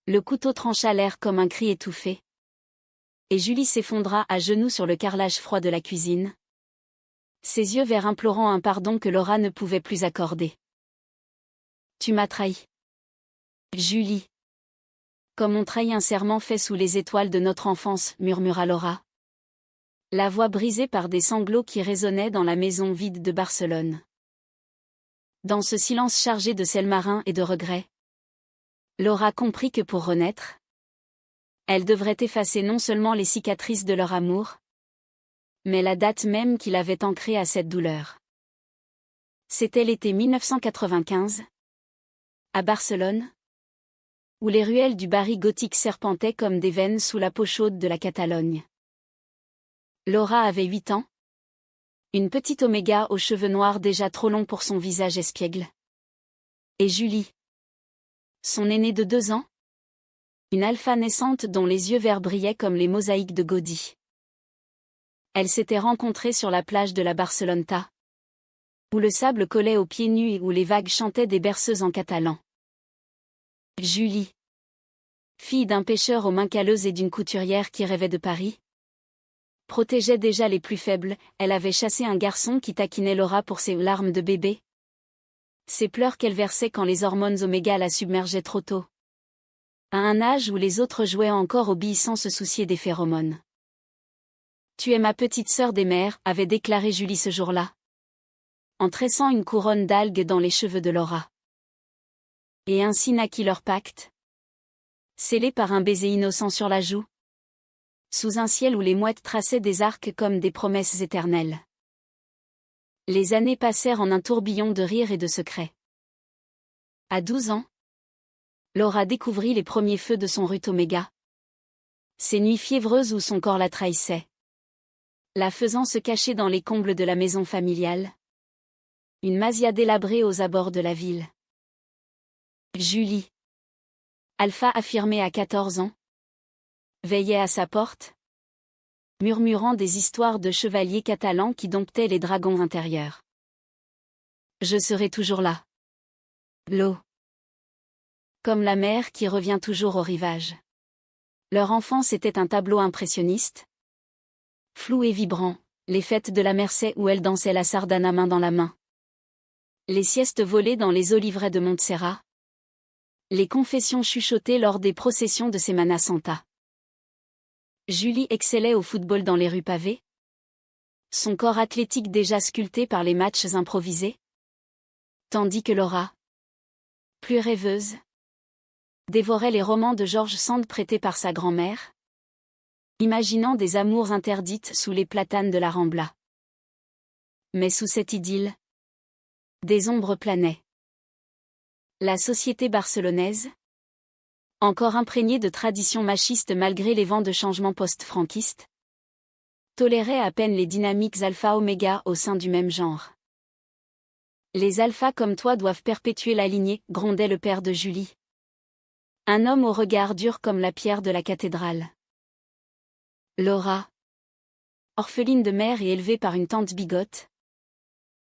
Le couteau trancha l'air comme un cri étouffé. Et Julie s'effondra à genoux sur le carrelage froid de la cuisine. Ses yeux verts implorant un pardon que Laura ne pouvait plus accorder. Tu m'as trahi. Julie. Comme on trahit un serment fait sous les étoiles de notre enfance, murmura Laura. La voix brisée par des sanglots qui résonnaient dans la maison vide de Barcelone. Dans ce silence chargé de sel marin et de regrets, Laura comprit que pour renaître, elle devrait effacer non seulement les cicatrices de leur amour, mais la date même qui l'avait ancrée à cette douleur. C'était l'été 1995, à Barcelone, où les ruelles du Barri gothique serpentaient comme des veines sous la peau chaude de la Catalogne. Laura avait 8 ans. Une petite Oméga aux cheveux noirs déjà trop longs pour son visage espiègle. Et Julie. Son aînée de 2 ans. Une alpha naissante dont les yeux verts brillaient comme les mosaïques de Gaudí. Elles s'étaient rencontrées sur la plage de la Barceloneta, où le sable collait aux pieds nus et où les vagues chantaient des berceuses en catalan. Julie. Fille d'un pêcheur aux mains calleuses et d'une couturière qui rêvait de Paris, protégeait déjà les plus faibles, elle avait chassé un garçon qui taquinait Laura pour ses larmes de bébé. Ces pleurs qu'elle versait quand les hormones oméga la submergeaient trop tôt. À un âge où les autres jouaient encore au billes sans se soucier des phéromones. Tu es ma petite sœur des mers, avait déclaré Julie ce jour-là, en tressant une couronne d'algues dans les cheveux de Laura. Et ainsi naquit leur pacte, scellé par un baiser innocent sur la joue, sous un ciel où les mouettes traçaient des arcs comme des promesses éternelles. Les années passèrent en un tourbillon de rires et de secrets. À 12 ans, Laura découvrit les premiers feux de son rut Oméga. Ces nuits fiévreuses où son corps la trahissait, la faisant se cacher dans les combles de la maison familiale. Une Mazia délabrée aux abords de la ville. Julie. Alpha affirmée à 14 ans. Veillait à sa porte, murmurant des histoires de chevaliers catalans qui domptaient les dragons intérieurs. Je serai toujours là. L'eau. Comme la mer qui revient toujours au rivage. Leur enfance était un tableau impressionniste. Flou et vibrant, les fêtes de la Mercey où elle dansait la sardana main dans la main. Les siestes volées dans les oliveraies de Montserrat. Les confessions chuchotées lors des processions de Semana Santa. Julie excellait au football dans les rues pavées. Son corps athlétique déjà sculpté par les matchs improvisés. Tandis que Laura, plus rêveuse, dévorait les romans de George Sand prêtés par sa grand-mère, imaginant des amours interdites sous les platanes de la Rambla. Mais sous cette idylle, des ombres planaient. La société barcelonaise, encore imprégnée de traditions machistes malgré les vents de changement post-franquistes, tolérait à peine les dynamiques alpha-oméga au sein du même genre. Les alphas comme toi doivent perpétuer la lignée, grondait le père de Julie. Un homme au regard dur comme la pierre de la cathédrale. Laura, orpheline de mère et élevée par une tante bigote,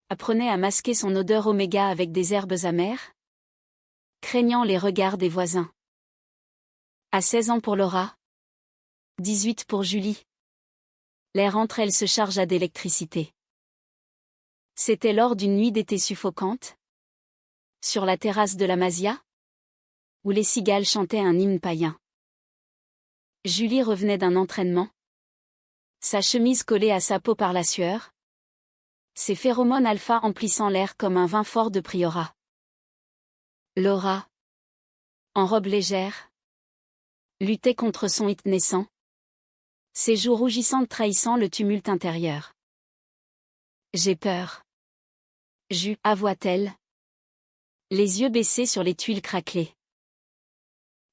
apprenait à masquer son odeur oméga avec des herbes amères, craignant les regards des voisins. À 16 ans pour Laura, 18 pour Julie. L'air entre elles se chargea d'électricité. C'était lors d'une nuit d'été suffocante, sur la terrasse de la Mazia, où les cigales chantaient un hymne païen. Julie revenait d'un entraînement, sa chemise collée à sa peau par la sueur, ses phéromones alpha emplissant l'air comme un vin fort de priorat. Laura, en robe légère, luttait contre son hit naissant, ses joues rougissantes trahissant le tumulte intérieur. J'ai peur. Avoua-t-elle, les yeux baissés sur les tuiles craquelées.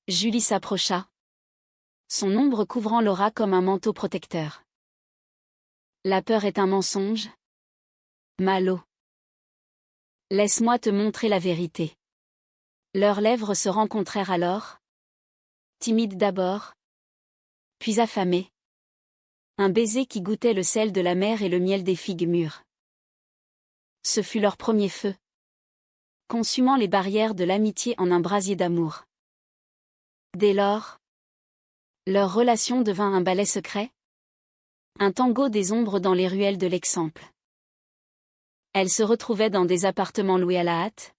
Julie s'approcha, son ombre couvrant Laura comme un manteau protecteur. La peur est un mensonge. Malo. Laisse-moi te montrer la vérité. Leurs lèvres se rencontrèrent alors, timides d'abord, puis affamées. Un baiser qui goûtait le sel de la mer et le miel des figues mûres. Ce fut leur premier feu, consumant les barrières de l'amitié en un brasier d'amour. Dès lors, leur relation devint un ballet secret, un tango des ombres dans les ruelles de l'Exemple. Elles se retrouvaient dans des appartements loués à la hâte,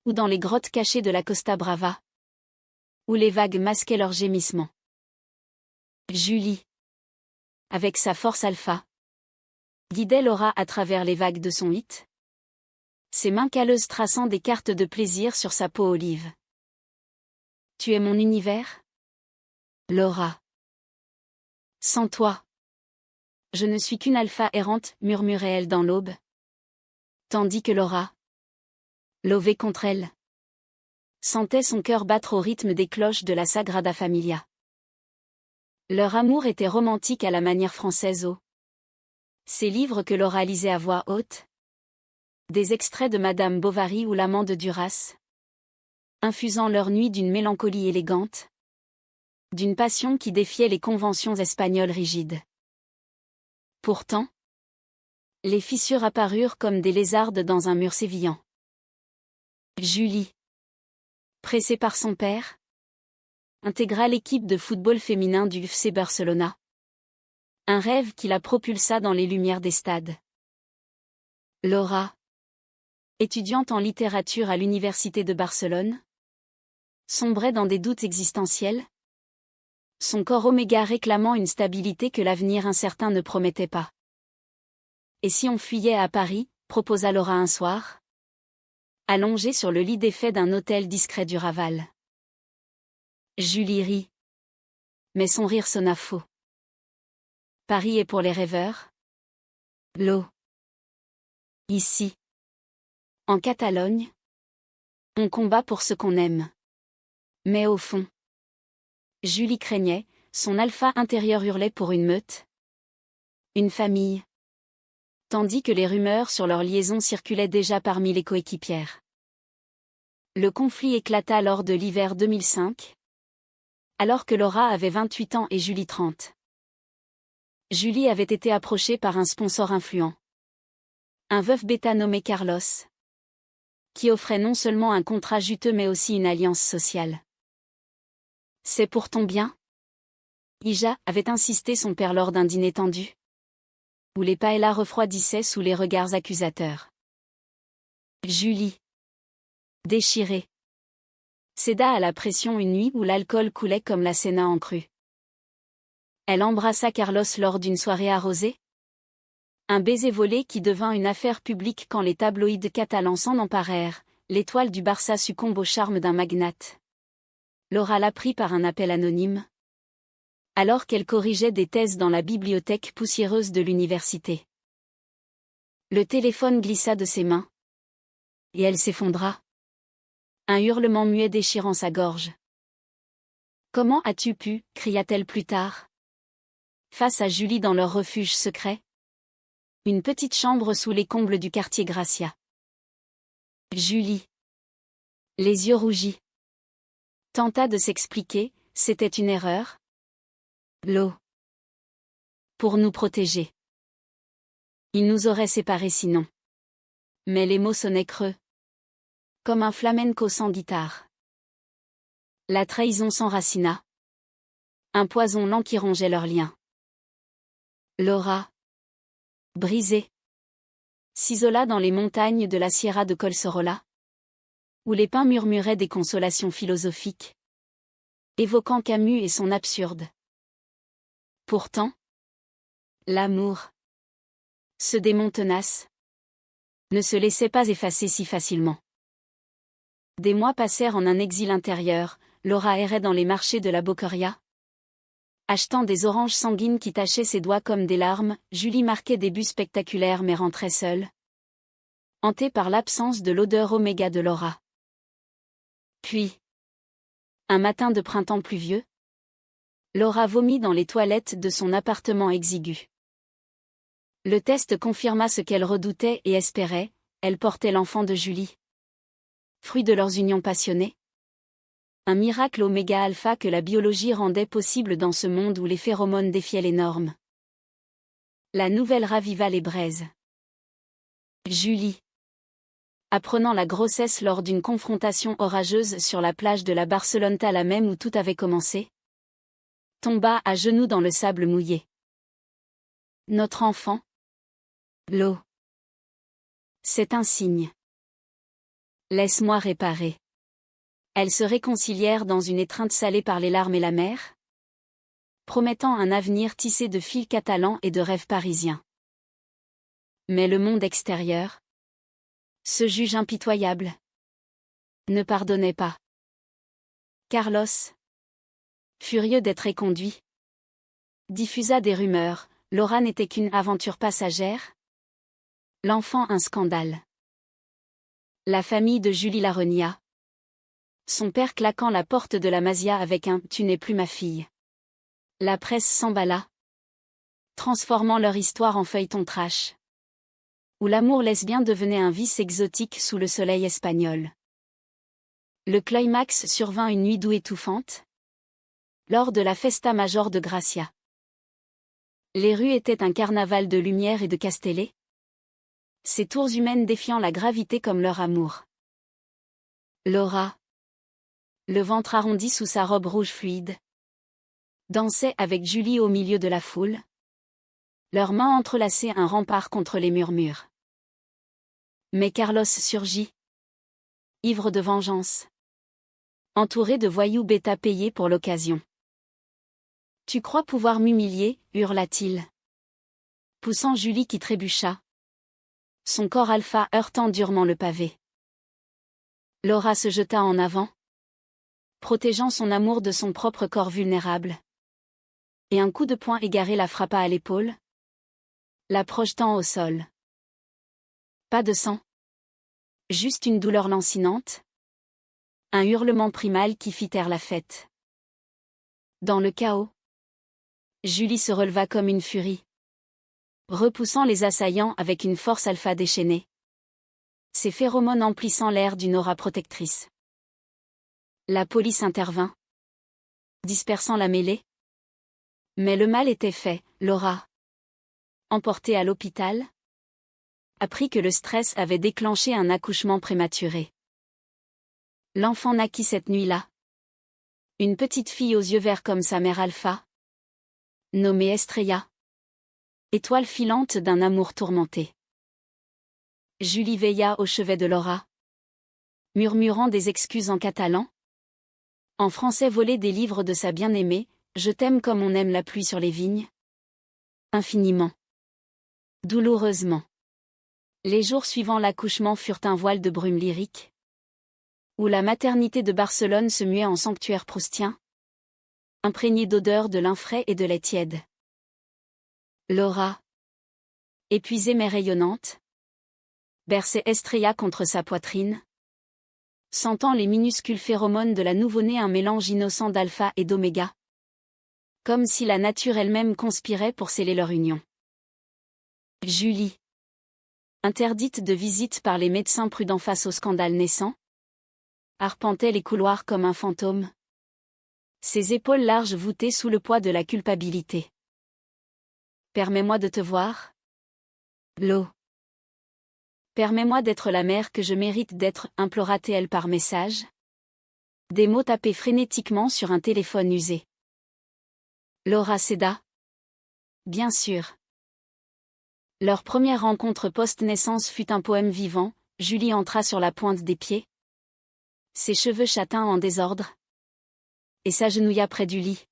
ou dans les grottes cachées de la Costa Brava, où les vagues masquaient leurs gémissements. Julie, avec sa force alpha, guidait Laura à travers les vagues de son hit, ses mains calleuses traçant des cartes de plaisir sur sa peau olive. Tu es mon univers, Laura. Sans toi, je ne suis qu'une alpha errante, murmurait-elle dans l'aube. Tandis que Laura, levée contre elle, sentait son cœur battre au rythme des cloches de la Sagrada Familia. Leur amour était romantique à la manière française. Ces livres que Laura lisait à voix haute, des extraits de Madame Bovary ou l'amant de Duras, infusant leur nuit d'une mélancolie élégante, d'une passion qui défiait les conventions espagnoles rigides. Pourtant, les fissures apparurent comme des lézardes dans un mur sévillant. Julie, pressée par son père, intégra l'équipe de football féminin du FC Barcelona. Un rêve qui la propulsa dans les lumières des stades. Laura, étudiante en littérature à l'université de Barcelone, sombrait dans des doutes existentiels, son corps oméga réclamant une stabilité que l'avenir incertain ne promettait pas. Et si on fuyait à Paris, proposa Laura un soir, allongée sur le lit défait d'un hôtel discret du Raval. Julie rit. Mais son rire sonna faux. Paris est pour les rêveurs. L'eau. Ici, en Catalogne, on combat pour ce qu'on aime. Mais au fond, Julie craignait, son alpha intérieur hurlait pour une meute, une famille, tandis que les rumeurs sur leur liaison circulaient déjà parmi les coéquipières. Le conflit éclata lors de l'hiver 2005, alors que Laura avait 28 ans et Julie 30. Julie avait été approchée par un sponsor influent. Un veuf bêta nommé Carlos, qui offrait non seulement un contrat juteux mais aussi une alliance sociale. C'est pour ton bien? Ija avait insisté son père lors d'un dîner tendu, où les paellas refroidissaient sous les regards accusateurs. Julie, déchirée, céda à la pression une nuit où l'alcool coulait comme la Séna en crue. Elle embrassa Carlos lors d'une soirée arrosée. Un baiser volé qui devint une affaire publique quand les tabloïds catalans s'en emparèrent, l'étoile du Barça succombe au charme d'un magnate. Laura l'apprit par un appel anonyme, alors qu'elle corrigeait des thèses dans la bibliothèque poussiéreuse de l'université. Le téléphone glissa de ses mains, et elle s'effondra. Un hurlement muet déchirant sa gorge. « Comment as-tu pu » cria-t-elle plus tard, face à Julie dans leur refuge secret. Une petite chambre sous les combles du quartier Gracia. Julie, les yeux rougis, tenta de s'expliquer, c'était une erreur. L'eau. Pour nous protéger. Il nous aurait séparés sinon. Mais les mots sonnaient creux. Comme un flamenco sans guitare. La trahison s'enracina. Un poison lent qui rongeait leurs liens. Laura, brisée, s'isola dans les montagnes de la Sierra de Collserola, où les pins murmuraient des consolations philosophiques, évoquant Camus et son absurde. Pourtant, l'amour, ce démon tenace, ne se laissait pas effacer si facilement. Des mois passèrent en un exil intérieur, Laura errait dans les marchés de la Boqueria, achetant des oranges sanguines qui tachaient ses doigts comme des larmes. Julie marquait des buts spectaculaires mais rentrait seule, hantée par l'absence de l'odeur oméga de Laura. Puis, un matin de printemps pluvieux, Laura vomit dans les toilettes de son appartement exigu. Le test confirma ce qu'elle redoutait et espérait, elle portait l'enfant de Julie. Fruit de leurs unions passionnées. Un miracle oméga alpha que la biologie rendait possible dans ce monde où les phéromones défiaient les normes. La nouvelle raviva les braises. Julie, apprenant la grossesse lors d'une confrontation orageuse sur la plage de la Barceloneta, la même où tout avait commencé, tomba à genoux dans le sable mouillé. Notre enfant. L'eau. C'est un signe. Laisse-moi réparer. Elles se réconcilièrent dans une étreinte salée par les larmes et la mer, promettant un avenir tissé de fils catalans et de rêves parisiens. Mais le monde extérieur, ce juge impitoyable, ne pardonnait pas. Carlos, furieux d'être éconduit, diffusa des rumeurs. Laura n'était qu'une aventure passagère, l'enfant un scandale. La famille de Julie la renia, son père claquant la porte de la Masia avec un « Tu n'es plus ma fille ». La presse s'emballa, transformant leur histoire en feuilleton trash, où l'amour lesbien devenait un vice exotique sous le soleil espagnol. Le climax survint une nuit d'août étouffante, lors de la Festa Major de Gracia. Les rues étaient un carnaval de lumière et de castellets, ces tours humaines défiant la gravité comme leur amour. Laura, le ventre arrondi sous sa robe rouge fluide, dansait avec Julie au milieu de la foule, leurs mains entrelacées un rempart contre les murmures. Mais Carlos surgit, ivre de vengeance, entouré de voyous bêta payés pour l'occasion. « Tu crois pouvoir m'humilier » hurla-t-il, poussant Julie qui trébucha, son corps alpha heurtant durement le pavé. Laura se jeta en avant, protégeant son amour de son propre corps vulnérable. Et un coup de poing égaré la frappa à l'épaule, la projetant au sol. Pas de sang. Juste une douleur lancinante. Un hurlement primal qui fit taire la fête. Dans le chaos, Julie se releva comme une furie, repoussant les assaillants avec une force alpha déchaînée, ses phéromones emplissant l'air d'une aura protectrice. La police intervint, dispersant la mêlée. Mais le mal était fait. Laura, emportée à l'hôpital, apprit que le stress avait déclenché un accouchement prématuré. L'enfant naquit cette nuit-là. Une petite fille aux yeux verts comme sa mère Alpha, nommée Estrella, étoile filante d'un amour tourmenté. Julie veilla au chevet de Laura, murmurant des excuses en catalan. En français volé des livres de sa bien-aimée, « Je t'aime comme on aime la pluie sur les vignes ». Infiniment. Douloureusement. Les jours suivant l'accouchement furent un voile de brume lyrique, où la maternité de Barcelone se muait en sanctuaire proustien, imprégné d'odeurs de lin frais et de lait tiède. Laura, épuisée mais rayonnante, berçait Estrella contre sa poitrine, sentant les minuscules phéromones de la nouveau-née, un mélange innocent d'alpha et d'oméga, comme si la nature elle-même conspirait pour sceller leur union. Julie, interdite de visite par les médecins prudents face au scandale naissant, arpentait les couloirs comme un fantôme, ses épaules larges voûtées sous le poids de la culpabilité. « Permets-moi de te voir, Lo. Permets-moi d'être la mère que je mérite d'être » implora-t-elle par message. Des mots tapés frénétiquement sur un téléphone usé. Laura céda. Bien sûr. Leur première rencontre post-naissance fut un poème vivant. Julie entra sur la pointe des pieds, ses cheveux châtains en désordre, et s'agenouilla près du lit,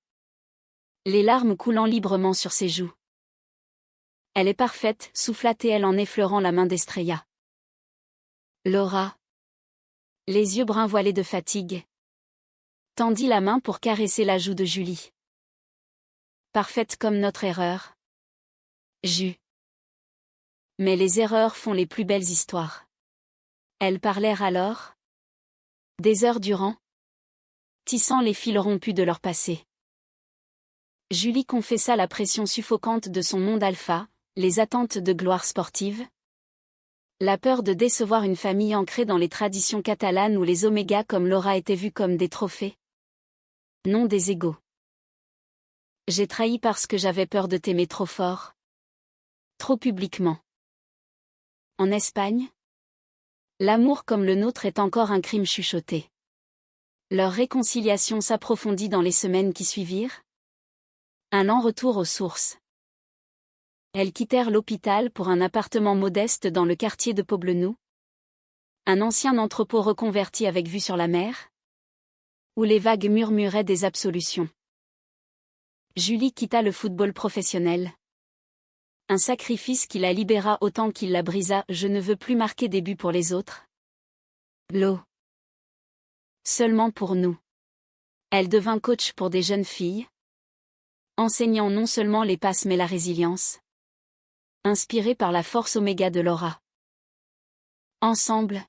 les larmes coulant librement sur ses joues. « Elle est parfaite » souffla-t-elle en effleurant la main d'Estrella. Laura, les yeux bruns voilés de fatigue, tendit la main pour caresser la joue de Julie. Parfaite comme notre erreur. Mais les erreurs font les plus belles histoires. Elles parlèrent alors, des heures durant, tissant les fils rompus de leur passé. Julie confessa la pression suffocante de son monde alpha, les attentes de gloire sportive, la peur de décevoir une famille ancrée dans les traditions catalanes où les omégas comme Laura étaient vus comme des trophées, non des égaux. J'ai trahi parce que j'avais peur de t'aimer trop fort, trop publiquement. En Espagne, L'amour comme le nôtre est encore un crime chuchoté. Leur réconciliation s'approfondit dans les semaines qui suivirent. Un lent retour aux sources. Elles quittèrent l'hôpital pour un appartement modeste dans le quartier de Poblenou. Un ancien entrepôt reconverti avec vue sur la mer, où les vagues murmuraient des absolutions. Julie quitta le football professionnel. Un sacrifice qui la libéra autant qu'il la brisa. Je ne veux plus marquer des buts pour les autres. L'eau. Seulement pour nous. Elle devint coach pour des jeunes filles, enseignant non seulement les passes mais la résilience. Inspirée par la force oméga de Laura. Ensemble,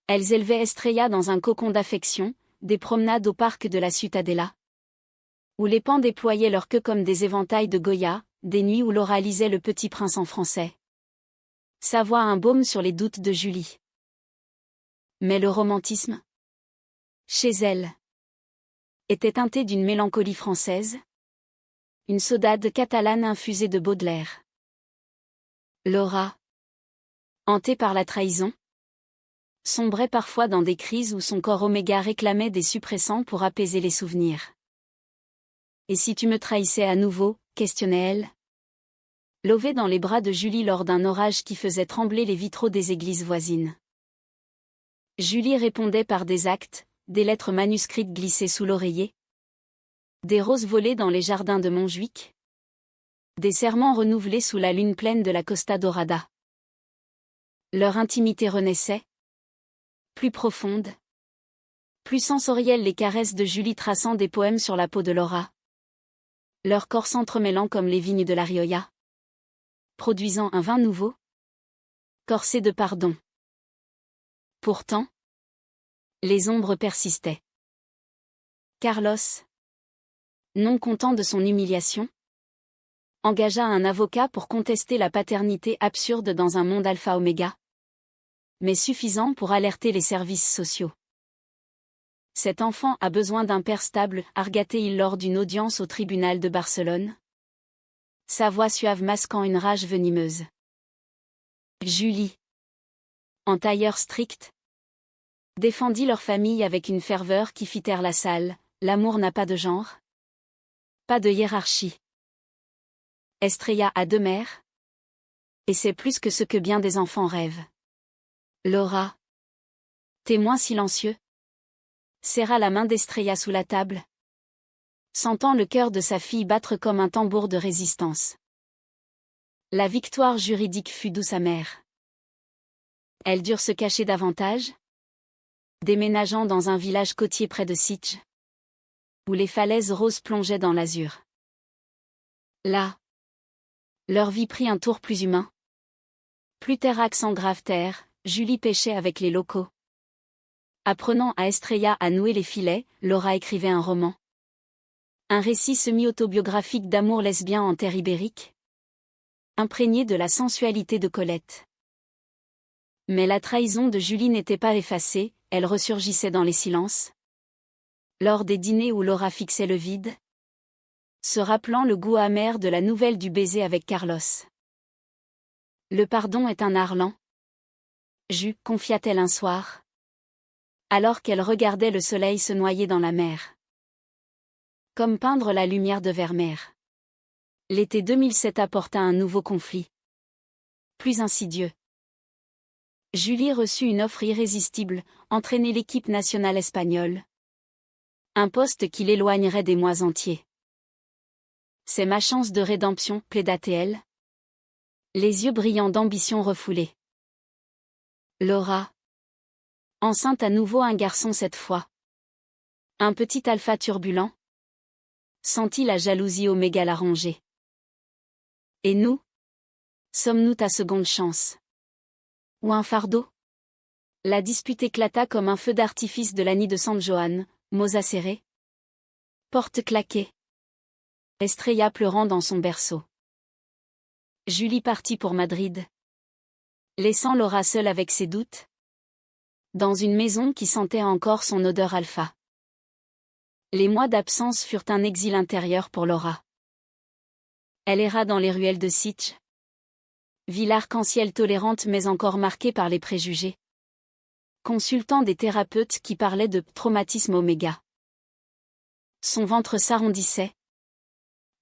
elles élevaient Estrella dans un cocon d'affection, des promenades au parc de la Ciutadella, où les pans déployaient leur queue comme des éventails de Goya, des nuits où Laura lisait Le Petit Prince en français. Sa voix un baume sur les doutes de Julie. Mais le romantisme, chez elle, était teinté d'une mélancolie française, une saudade catalane infusée de Baudelaire. Laura, hantée par la trahison, sombrait parfois dans des crises où son corps oméga réclamait des suppressants pour apaiser les souvenirs. Et si tu me trahissais à nouveau, questionnait-elle. Levée dans les bras de Julie lors d'un orage qui faisait trembler les vitraux des églises voisines. Julie répondait par des actes, des lettres manuscrites glissées sous l'oreiller, des roses volées dans les jardins de Montjuic, des serments renouvelés sous la lune pleine de la Costa Dorada. Leur intimité renaissait, plus profonde, plus sensorielle, les caresses de Julie traçant des poèmes sur la peau de Laura. Leur corps s'entremêlant comme les vignes de la Rioja, produisant un vin nouveau, corsé de pardon. Pourtant, les ombres persistaient. Carlos, non content de son humiliation, engagea un avocat pour contester la paternité absurde dans un monde alpha-oméga, mais suffisant pour alerter les services sociaux. Cet enfant a besoin d'un père stable, arguait-il lors d'une audience au tribunal de Barcelone. Sa voix suave masquant une rage venimeuse. Julie, en tailleur strict, défendit leur famille avec une ferveur qui fit taire la salle. L'amour n'a pas de genre, pas de hiérarchie. Estrella a deux mères, et c'est plus que ce que bien des enfants rêvent. Laura, témoin silencieux, serra la main d'Estrella sous la table, sentant le cœur de sa fille battre comme un tambour de résistance. La victoire juridique fut douce amère. Elles durent se cacher davantage, déménageant dans un village côtier près de Sitges, où les falaises roses plongeaient dans l'azur. Là, leur vie prit un tour plus humain. Plus terraque sans grave terre, Julie pêchait avec les locaux. Apprenant à Estrella à nouer les filets, Laura écrivait un roman. Un récit semi-autobiographique d'amour lesbien en terre ibérique, imprégné de la sensualité de Colette. Mais la trahison de Julie n'était pas effacée, elle ressurgissait dans les silences. Lors des dîners où Laura fixait le vide, se rappelant le goût amer de la nouvelle du baiser avec Carlos. Le pardon est un art lent. Confia-t-elle un soir, alors qu'elle regardait le soleil se noyer dans la mer. Comme peindre la lumière de Vermeer. L'été 2007 apporta un nouveau conflit. Plus insidieux. Julie reçut une offre irrésistible, entraîner l'équipe nationale espagnole. Un poste qui l'éloignerait des mois entiers. C'est ma chance de rédemption, plaida-t-elle. Les yeux brillants d'ambition refoulée. Laura. Enceinte à nouveau, un garçon cette fois. Un petit alpha turbulent. Sentit la jalousie oméga la ronger. Et nous? Sommes-nous ta seconde chance? Ou un fardeau? La dispute éclata comme un feu d'artifice de l'année de San Joan, mots acérés. Porte claquée. Estrella pleurant dans son berceau. Julie partit pour Madrid, laissant Laura seule avec ses doutes, dans une maison qui sentait encore son odeur alpha. Les mois d'absence furent un exil intérieur pour Laura. Elle erra dans les ruelles de Sitges, ville arc-en-ciel tolérante mais encore marquée par les préjugés. consultant des thérapeutes qui parlaient de traumatisme oméga. Son ventre s'arrondissait,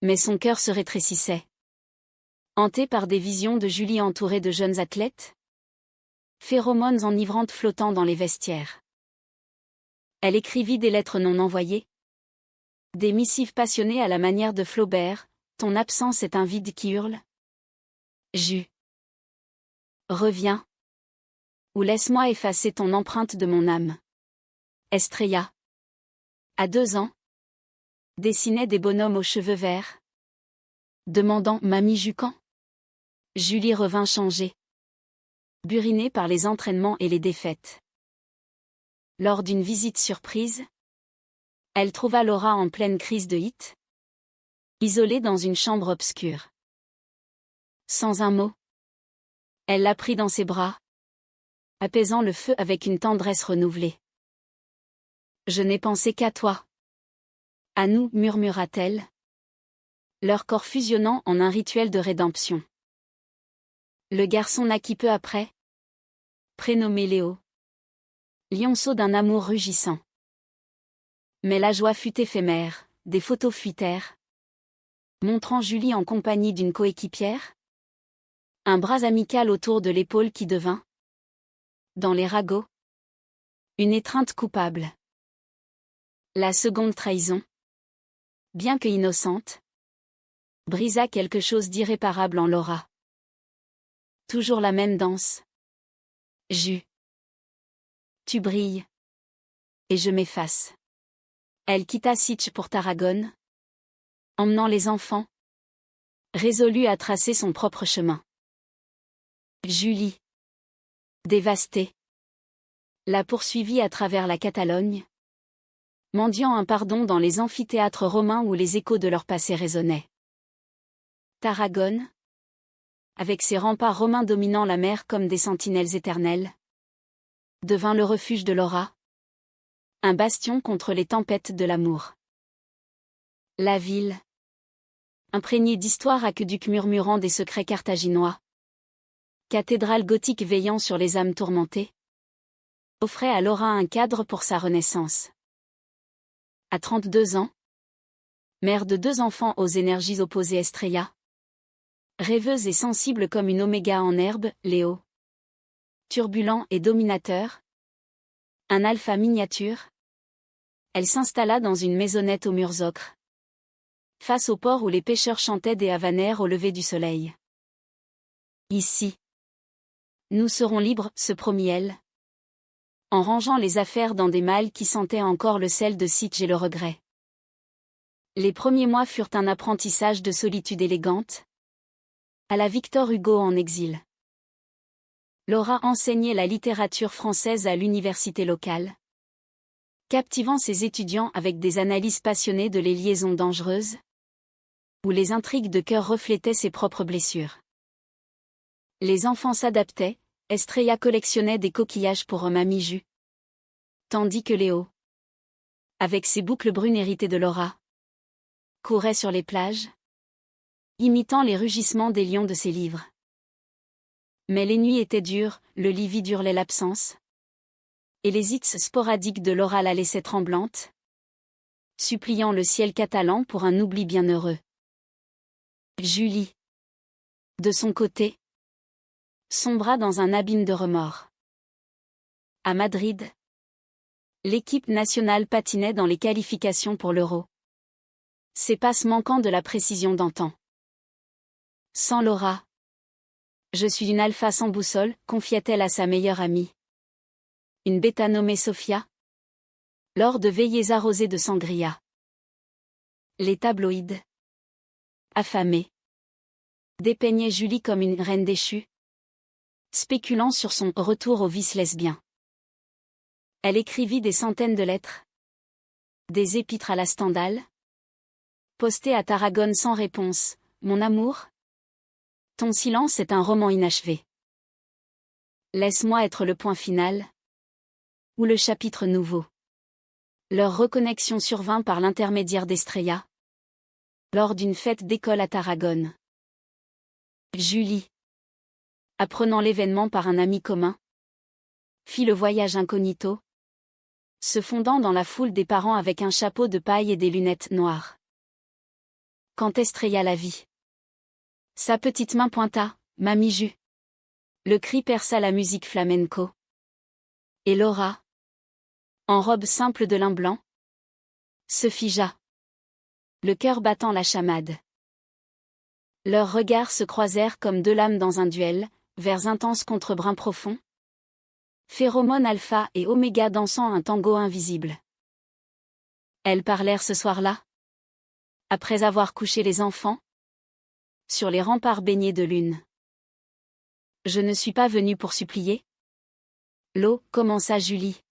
mais son cœur se rétrécissait. Hantée par des visions de Julie entourée de jeunes athlètes, phéromones enivrantes flottant dans les vestiaires. Elle écrivit des lettres non envoyées, des missives passionnées à la manière de Flaubert. Ton absence est un vide qui hurle. Reviens. Ou laisse-moi effacer ton empreinte de mon âme. Estrella. À 2 ans, dessinait des bonhommes aux cheveux verts, demandant Mamie Jucan. Julie revint changée, burinée par les entraînements et les défaites. Lors d'une visite surprise, elle trouva Laura en pleine crise de hit, isolée dans une chambre obscure. Sans un mot, elle la prit dans ses bras, apaisant le feu avec une tendresse renouvelée. Je n'ai pensé qu'à toi. À nous, murmura-t-elle, leur corps fusionnant en un rituel de rédemption. Le garçon naquit peu après, prénommé Léo, lionceau d'un amour rugissant. Mais la joie fut éphémère, des photos fuitèrent, montrant Julie en compagnie d'une coéquipière, un bras amical autour de l'épaule qui devint, dans les ragots, une étreinte coupable. La seconde trahison, bien que innocente, brisa quelque chose d'irréparable en Laura. Toujours la même danse. Tu brilles. Et je m'efface. Elle quitta Sitges pour Tarragone, emmenant les enfants, résolue à tracer son propre chemin. Julie, dévastée, la poursuivit à travers la Catalogne, mendiant un pardon dans les amphithéâtres romains où les échos de leur passé résonnaient. Tarragone, avec ses remparts romains dominant la mer comme des sentinelles éternelles, devint le refuge de Laura, un bastion contre les tempêtes de l'amour. La ville, imprégnée d'histoires aqueducs murmurant des secrets carthaginois, cathédrale gothique veillant sur les âmes tourmentées, offrait à Laura un cadre pour sa renaissance. À 32 ans, mère de 2 enfants aux énergies opposées Estrella, rêveuse et sensible comme une oméga en herbe, Léo, turbulent et dominateur, un alpha miniature, elle s'installa dans une maisonnette aux murs ocre, face au port où les pêcheurs chantaient des havanères au lever du soleil. Ici, nous serons libres, se promit-elle, en rangeant les affaires dans des malles qui sentaient encore le sel de Sitges et le regret. Les premiers mois furent un apprentissage de solitude élégante, à la Victor Hugo en exil. Laura enseignait la littérature française à l'université locale, captivant ses étudiants avec des analyses passionnées de les liaisons dangereuses, où les intrigues de cœur reflétaient ses propres blessures. Les enfants s'adaptaient, Estrella collectionnait des coquillages pour Mamie Ju, tandis que Léo, avec ses boucles brunes héritées de Laura, courait sur les plages, imitant les rugissements des lions de ses livres. Mais les nuits étaient dures, le lit vide hurlait l'absence, et les hits sporadiques de Laura la laissaient tremblante, suppliant le ciel catalan pour un oubli bienheureux. Julie, de son côté, sombra dans un abîme de remords. À Madrid, l'équipe nationale patinait dans les qualifications pour l'Euro, ses passes manquant de la précision d'antan. Sans Laura, je suis une alpha sans boussole, confiait-elle à sa meilleure amie. Une bêta nommée Sophia, lors de veillées arrosées de sangria. Les tabloïds, affamés, dépeignaient Julie comme une reine déchue, spéculant sur son retour au vice lesbien. Elle écrivit des centaines de lettres, des épîtres à la Stendhal, postées à Tarragone sans réponse. Mon amour, ton silence est un roman inachevé. Laisse-moi être le point final, ou le chapitre nouveau. Leur reconnexion survint par l'intermédiaire d'Estrella, lors d'une fête d'école à Tarragone. Julie, apprenant l'événement par un ami commun, fit le voyage incognito, se fondant dans la foule des parents avec un chapeau de paille et des lunettes noires. Quand Estrella la vit, sa petite main pointa, « Mamie Ju !» Le cri perça la musique flamenco. Et Laura, en robe simple de lin blanc, se figea, le cœur battant la chamade. Leurs regards se croisèrent comme deux lames dans un duel, vers intenses contre bruns profonds. Phéromones alpha et oméga dansant un tango invisible. Elles parlèrent ce soir-là, après avoir couché les enfants, sur les remparts baignés de lune. « Je ne suis pas venue pour supplier. » L'eau, commença Julie.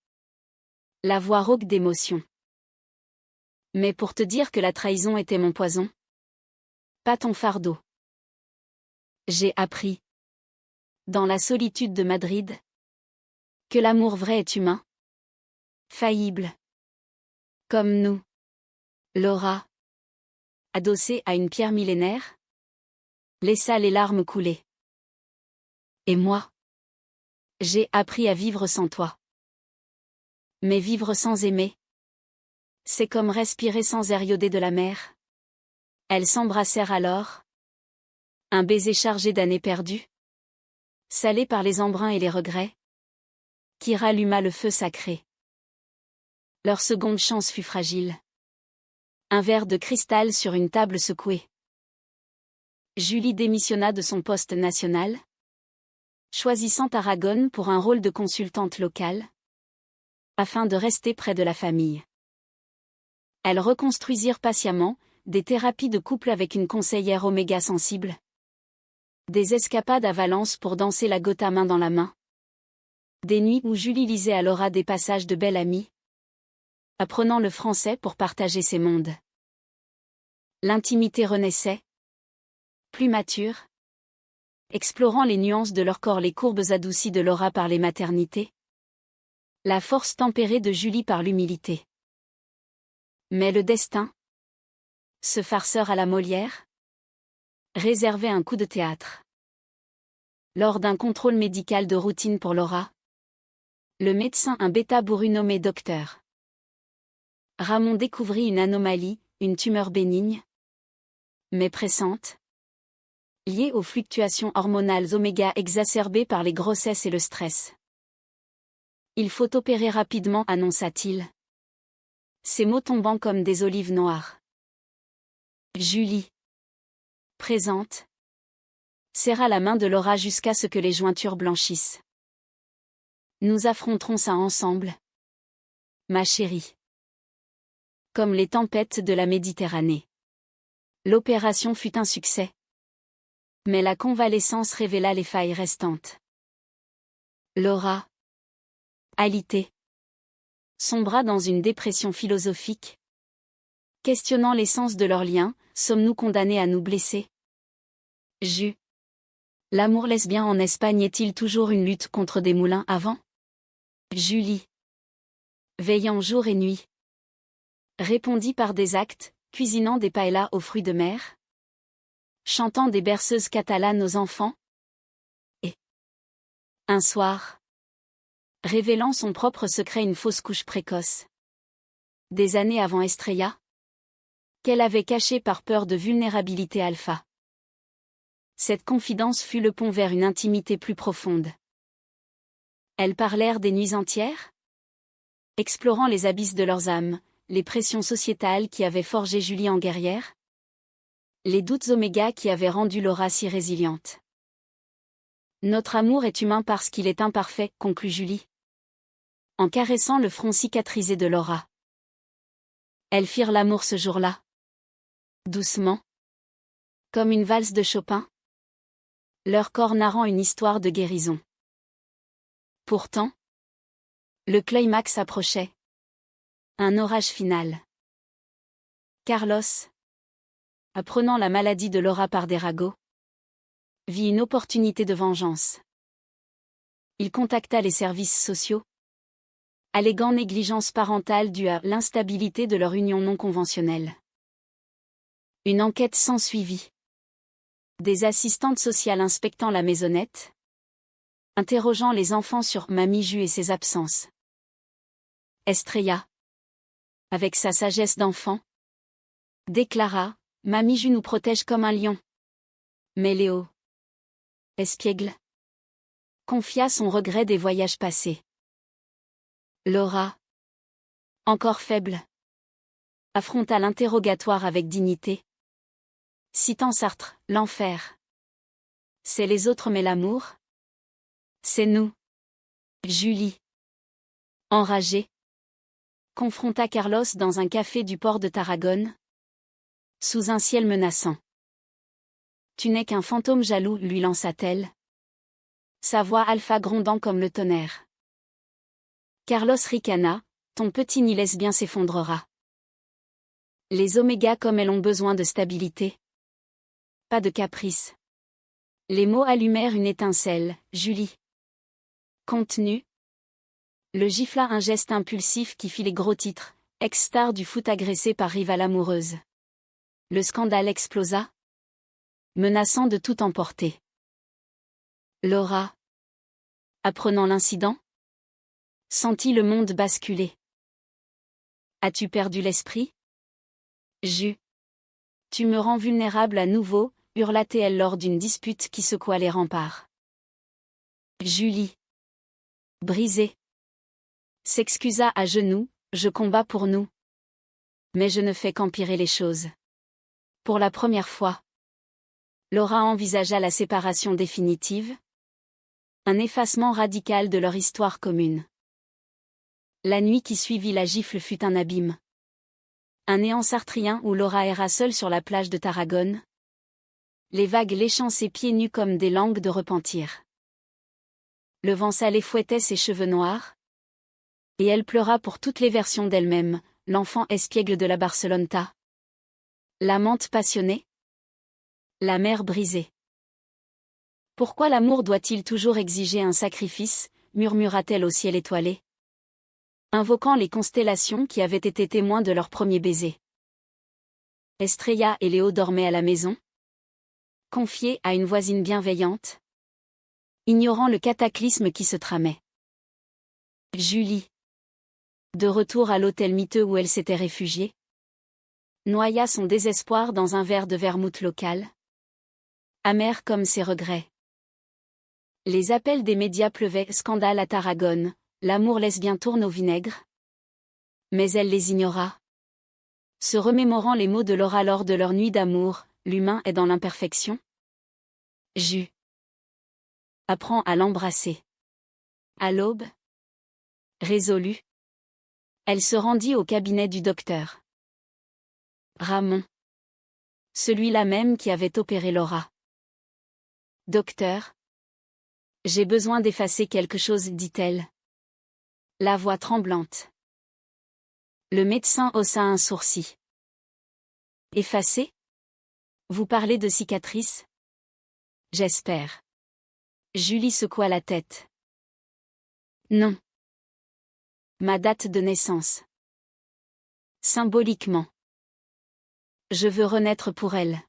La voix rauque d'émotion. Mais pour te dire que la trahison était mon poison. Pas ton fardeau. J'ai appris, dans la solitude de Madrid, que l'amour vrai est humain. Faillible. Comme nous. Laura, adossée à une pierre millénaire, laissa les larmes couler. Et moi, j'ai appris à vivre sans toi. Mais vivre sans aimer, c'est comme respirer sans air iodé de la mer. Elles s'embrassèrent alors. Un baiser chargé d'années perdues, salé par les embruns et les regrets, qui ralluma le feu sacré. Leur seconde chance fut fragile. Un verre de cristal sur une table secouée. Julie démissionna de son poste national, choisissant Tarragone pour un rôle de consultante locale, afin de rester près de la famille. Elles reconstruisirent patiemment des thérapies de couple avec une conseillère oméga sensible. Des escapades à Valence pour danser la gotha main dans la main. Des nuits où Julie lisait à Laura des passages de Belle Amie, apprenant le français pour partager ses mondes. L'intimité renaissait, plus mature, explorant les nuances de leur corps, les courbes adoucies de Laura par les maternités, la force tempérée de Julie par l'humilité. Mais le destin, ce farceur à la Molière, réservait un coup de théâtre. Lors d'un contrôle médical de routine pour Laura, le médecin, un bêta-bourru nommé docteur Ramon, découvrit une anomalie, une tumeur bénigne, mais pressante, liée aux fluctuations hormonales oméga exacerbées par les grossesses et le stress. Il faut opérer rapidement, annonça-t-il, ses mots tombant comme des olives noires. Julie, présente, serra la main de Laura jusqu'à ce que les jointures blanchissent. Nous affronterons ça ensemble, ma chérie. Comme les tempêtes de la Méditerranée. L'opération fut un succès. Mais la convalescence révéla les failles restantes. Laura, alitée, sombra dans une dépression philosophique, questionnant l'essence de leur lien. Sommes-nous condamnés à nous blesser? L'amour lesbien en Espagne est-il toujours une lutte contre des moulins à vent? Julie, veillant jour et nuit, répondit par des actes, cuisinant des paellas aux fruits de mer, chantant des berceuses catalanes aux enfants, et, un soir, révélant son propre secret, une fausse couche précoce. Des années avant Estrella, qu'elle avait cachée par peur de vulnérabilité alpha. Cette confidence fut le pont vers une intimité plus profonde. Elles parlèrent des nuits entières, explorant les abysses de leurs âmes, les pressions sociétales qui avaient forgé Julie en guerrière, les doutes oméga qui avaient rendu Laura si résiliente. Notre amour est humain parce qu'il est imparfait, conclut Julie, en caressant le front cicatrisé de Laura. Elles firent l'amour ce jour-là, doucement, comme une valse de Chopin, leur corps narrant une histoire de guérison. Pourtant, le climax approchait. Un orage final. Carlos, apprenant la maladie de Laura par des ragots, vit une opportunité de vengeance. Il contacta les services sociaux, alléguant négligence parentale due à l'instabilité de leur union non conventionnelle. Une enquête s'ensuivit. Des assistantes sociales inspectant la maisonnette, interrogeant les enfants sur Mamie Ju et ses absences. Estrella, avec sa sagesse d'enfant, déclara, Mamie Ju nous protège comme un lion. Mais Léo, espiègle, confia son regret des voyages passés. Laura, encore faible, affronta l'interrogatoire avec dignité. Citant Sartre, l'enfer. C'est les autres mais l'amour? C'est nous. Julie, enragée, confronta Carlos dans un café du port de Tarragone, sous un ciel menaçant. Tu n'es qu'un fantôme jaloux, lui lança-t-elle. Sa voix alpha grondant comme le tonnerre. Carlos ricana, ton petit nid lesbien s'effondrera. Les omégas comme elles ont besoin de stabilité. Pas de caprice. Les mots allumèrent une étincelle, Julie. Contenu. Le gifla un geste impulsif qui fit les gros titres, ex-star du foot agressé par rivale amoureuse. Le scandale explosa, menaçant de tout emporter. Laura, apprenant l'incident, sentit le monde basculer. As-tu perdu l'esprit? Ju. Tu me rends vulnérable à nouveau, hurla-t-elle lors d'une dispute qui secoua les remparts. Julie, brisée, s'excusa à genoux, je combats pour nous. Mais je ne fais qu'empirer les choses. Pour la première fois, Laura envisagea la séparation définitive, un effacement radical de leur histoire commune. La nuit qui suivit la gifle fut un abîme. Un néant sartrien où Laura erra seule sur la plage de Tarragone. Les vagues léchant ses pieds nus comme des langues de repentir. Le vent salé fouettait ses cheveux noirs. Et elle pleura pour toutes les versions d'elle-même, l'enfant espiègle de la Barceloneta. L'amante passionnée. La mère brisée. Pourquoi l'amour doit-il toujours exiger un sacrifice, murmura-t-elle au ciel étoilé, invoquant les constellations qui avaient été témoins de leur premier baiser. Estrella et Léo dormaient à la maison, confiés à une voisine bienveillante, ignorant le cataclysme qui se tramait. Julie, de retour à l'hôtel miteux où elle s'était réfugiée, noya son désespoir dans un verre de vermouth local, amer comme ses regrets. Les appels des médias pleuvaient, scandale à Tarragone, l'amour lesbien tourne au vinaigre. Mais elle les ignora. Se remémorant les mots de Laura lors de leur nuit d'amour, l'humain est dans l'imperfection. Ju. Apprends à l'embrasser. À l'aube, résolue, elle se rendit au cabinet du docteur Ramon. Celui-là même qui avait opéré Laura. Docteur, j'ai besoin d'effacer quelque chose, dit-elle. La voix tremblante. Le médecin haussa un sourcil. Effacer? Vous parlez de cicatrices? J'espère. Julie secoua la tête. Non. Ma date de naissance. Symboliquement. Je veux renaître pour elle.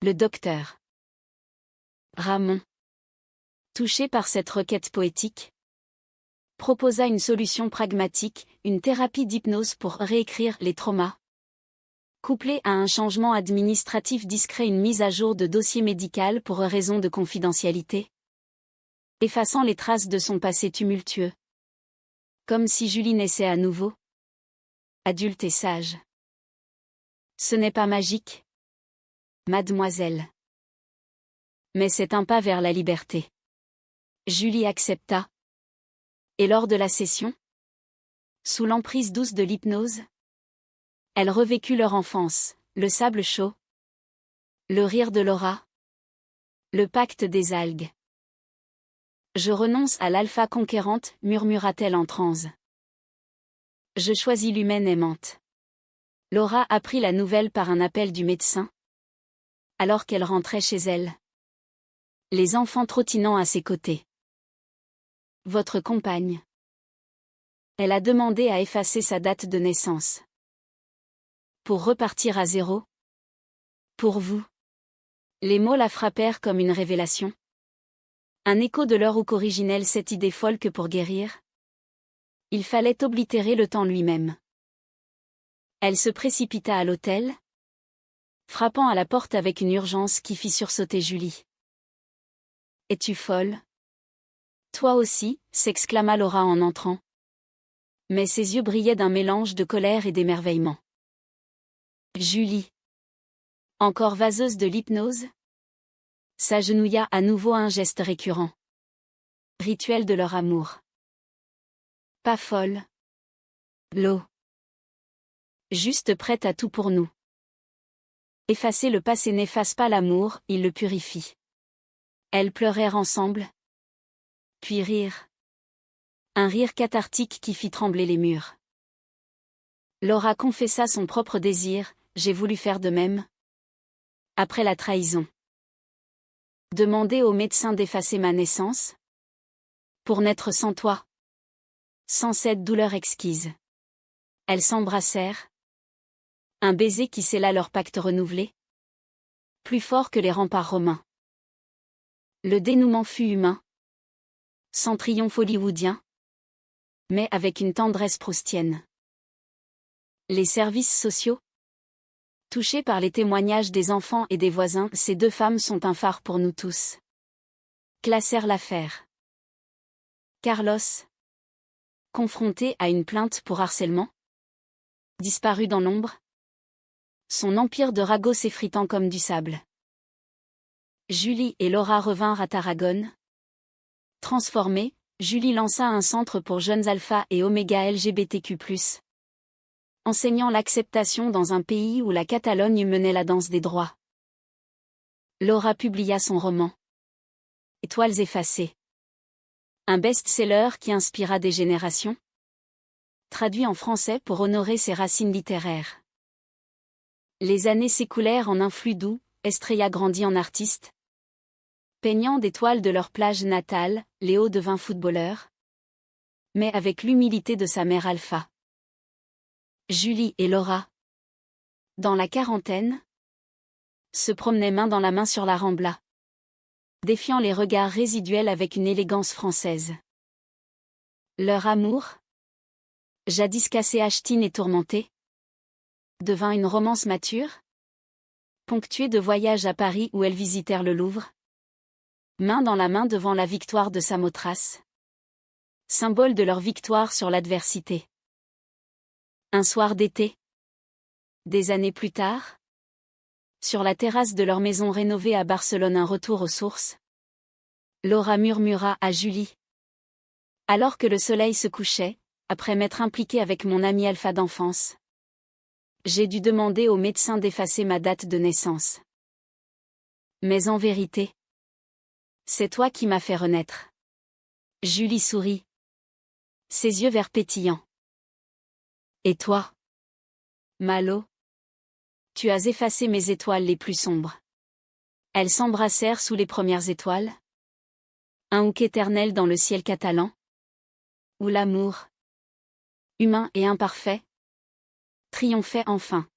Le docteur Ramon, touché par cette requête poétique, proposa une solution pragmatique, une thérapie d'hypnose pour réécrire les traumas. Couplée à un changement administratif discret, une mise à jour de dossier médical pour raison de confidentialité. Effaçant les traces de son passé tumultueux. Comme si Julie naissait à nouveau. Adulte et sage. Ce n'est pas magique, mademoiselle. Mais c'est un pas vers la liberté. Julie accepta. Et lors de la session, sous l'emprise douce de l'hypnose, elle revécut leur enfance, le sable chaud, le rire de Laura, le pacte des algues. Je renonce à l'alpha conquérante, murmura-t-elle en transe. Je choisis l'humaine aimante. Laura apprit la nouvelle par un appel du médecin, alors qu'elle rentrait chez elle. Les enfants trottinant à ses côtés. Votre compagne. Elle a demandé à effacer sa date de naissance. Pour repartir à zéro. Pour vous. Les mots la frappèrent comme une révélation. Un écho de l'heure où qu'originelle cette idée folle que pour guérir, il fallait oblitérer le temps lui-même. Elle se précipita à l'hôtel, frappant à la porte avec une urgence qui fit sursauter Julie. « Es-tu folle ? » ?»« Toi aussi, » s'exclama Laura en entrant. Mais ses yeux brillaient d'un mélange de colère et d'émerveillement. Julie, encore vaseuse de l'hypnose, s'agenouilla à nouveau à un geste récurrent. Rituel de leur amour. Pas folle. L'eau. Juste prête à tout pour nous. Effacer le passé n'efface pas l'amour, il le purifie. Elles pleurèrent ensemble. Puis rirent. Un rire cathartique qui fit trembler les murs. Laura confessa son propre désir, j'ai voulu faire de même. Après la trahison. Demander au médecin d'effacer ma naissance. Pour naître sans toi. Sans cette douleur exquise. Elles s'embrassèrent. Un baiser qui scella leur pacte renouvelé. Plus fort que les remparts romains. Le dénouement fut humain. Sans triomphe hollywoodien. Mais avec une tendresse proustienne. Les services sociaux. Touchés par les témoignages des enfants et des voisins, ces deux femmes sont un phare pour nous tous. Classèrent l'affaire. Carlos, confronté à une plainte pour harcèlement, disparu dans l'ombre. Son empire de ragots s'effritant comme du sable. Julie et Laura revinrent à Tarragone. Transformée, Julie lança un centre pour jeunes alpha et oméga LGBTQ+. Enseignant l'acceptation dans un pays où la Catalogne menait la danse des droits. Laura publia son roman. Étoiles effacées. Un best-seller qui inspira des générations. Traduit en français pour honorer ses racines littéraires. Les années s'écoulèrent en un flux doux, Estrella grandit en artiste. Peignant des toiles de leur plage natale, Léo devint footballeur. Mais avec l'humilité de sa mère Alpha. Julie et Laura, dans la quarantaine, se promenaient main dans la main sur la Rambla, défiant les regards résiduels avec une élégance française. Leur amour, jadis cassé achetine et tourmenté, devint une romance mature, ponctuée de voyages à Paris où elles visitèrent le Louvre, main dans la main devant la victoire de Samothrace, symbole de leur victoire sur l'adversité. Un soir d'été. Des années plus tard. Sur la terrasse de leur maison rénovée à Barcelone, un retour aux sources. Laura murmura à Julie. Alors que le soleil se couchait, après m'être impliquée avec mon ami Alpha d'enfance. J'ai dû demander au médecin d'effacer ma date de naissance. Mais en vérité, c'est toi qui m'as fait renaître. Julie sourit. Ses yeux verts pétillants. Et toi, Malo, tu as effacé mes étoiles les plus sombres. Elles s'embrassèrent sous les premières étoiles. Un houk éternel dans le ciel catalan. Où l'amour, humain et imparfait, triomphait enfin.